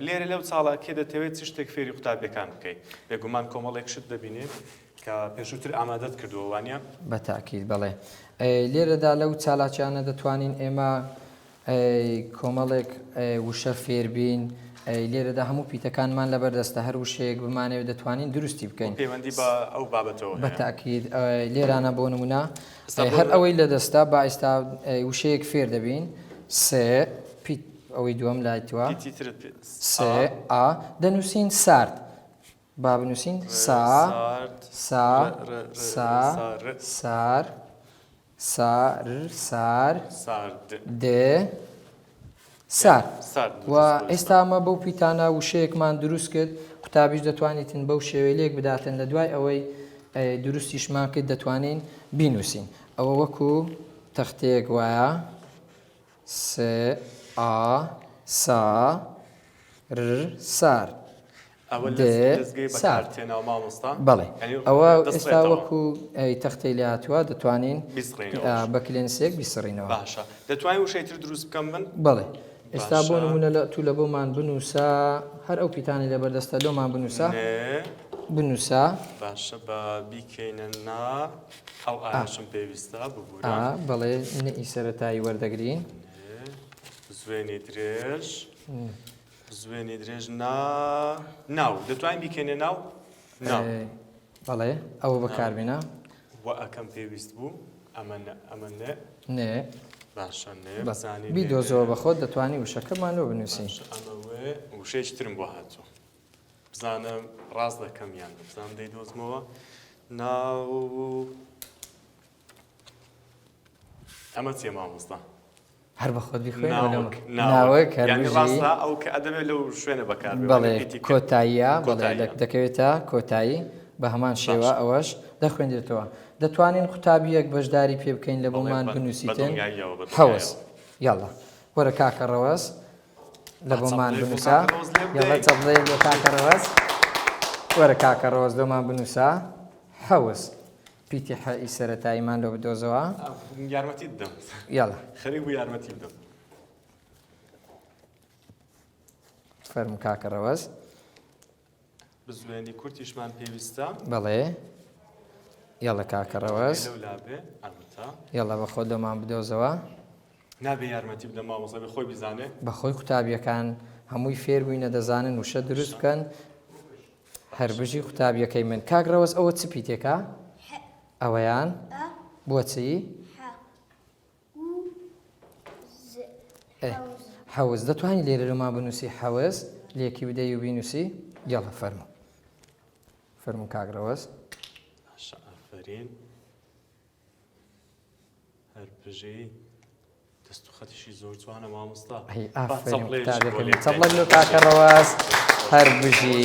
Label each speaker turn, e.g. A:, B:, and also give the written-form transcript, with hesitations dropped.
A: لێرە لەو چاڵاکێ دەتەوێت چ شتێک فێری قوتابیەکان بکەیت بێگومان کۆمەڵێک شت دەبینێت کە پێشووتر ئامادەت کردووە وانە
B: بەتاکید بەڵێ لێرەدا لەو چالاکیانە دەتوانین ئێمە کۆمەڵێک وشە فێربین لێرەدا هەموو پیتەکانمان لەبەردەستە هەر وشەیەک بمانەوێت دەتوانین دروستی بکەین
A: پەیوەندی بە ئەو بابەتەوە
B: بەتاکید لێرانە بۆ نمونە هەر ئەوەی لەدەستا با ئێستا وشەیەک فێر دەبین سێ پیت ئەوەی دووەم لایتوە سێ ئا دەنووسین سارد با بنووسین سا سا سا سار سار سار دێ سار و ئێستا ئەمە بەو پیتانە وشەیەکمان دروست کرد قوتابیش دەتوانیتن بەو شێوەیە لێک بداتن لە دوای ئەوەی دروستیشمان کرد دەتوانین بینووسین ئەوە وەکو تەختەیەک وایە سێ ئا سا ر سار بەڵێ ئەوە ئێستا وەکو تەختەی لە هاتووە دەتوانین بە کلێنسێک بیسڕینەوە
A: باشە دەتوانین وشەیتر دروست بکەم من
B: بەڵێ ئێستا بۆ نمونە تو لە بۆمان بنووسە هەر ئەو پیتانی لەبەردەستە لۆمان بنووسە بنووسە
A: باشە بە بیکەینە نا ئەو ئاشم پێویستە ببوورە
B: بەڵێ نئی سەرەتایی وەردەگرین
A: زوێنی درێژ زوێنی درێژ ناو دەتوانین بیکەینە ناو
B: بەڵێ ئەوە بەکاربێنە
A: وە ئەەکەم پێویست بوو ئەمە
B: نێ
A: باشە
B: بیدۆزەوە بە خۆت دەتوانی وشەکەمانەوە بنووسین
A: ئەمەوێ وشەیەکی ترم بۆ هاتووە بزانم ڕاست دەکەم یان بزانم دەیدۆزمەوە ناو ئەمە چێ مامۆستا
B: هەر بە خۆت بیخوێن ناوەک
A: ڕاستە ئەو کە ئەدەبێت لەو شوێنە بەکار
B: بەڵێ کۆتاییە بەڵێ دەکەوێتە کۆتایی بە هەمان شێوە ئەوەش دەخوێنرێتەوە دەتوانین قوتابیەک بەشداری پێ بکەین لە بۆمان بنووسیتن هەوەس یاڵا وەرە کاکە ڕەوەس لە بۆمان بنووسە یاڵە چەڵێ بۆ کاکە ڕەوەس وەرە کاکە ڕەوەس دۆمان بنووسە هەوس پیتی حەئی سەرەتاییمان لۆ بدۆزەوە
A: یارمەتی بدەم
B: یاڵا
A: خەریک بوو یارمەتی بدەم
B: فەرمو کاکە ڕەوەس
A: بزوێنی کورتیشمان پێویستە
B: بەڵێ یاڵە کاکە ڕەوەس یاڵە بە خۆ دۆمان بدۆزەوە
A: نابێ یارمەتی بدەم مامۆستا بێ خۆی بیزانێ
B: بەخۆی قوتابیەکان هەمووی فێر بووینە دەزانن وشە دروست بکەن هەر بژی قوتابیەکەی من کاک ڕەوەس ئەوە چ پیتێکە ئەوەیان بۆچی حەوز دەتوانانی لێرە لەمان بنووسی حەوز لێکی بدەی و بینووسی یاڵە فەرمو کاک ڕەوەس
A: ئافرین هەر بژی دەست و خەتیشی زۆر جوانە مامۆستا
B: ئافرین قوتابیەکەمی چەڵە لۆ کاکە ڕەوەس هەر بژی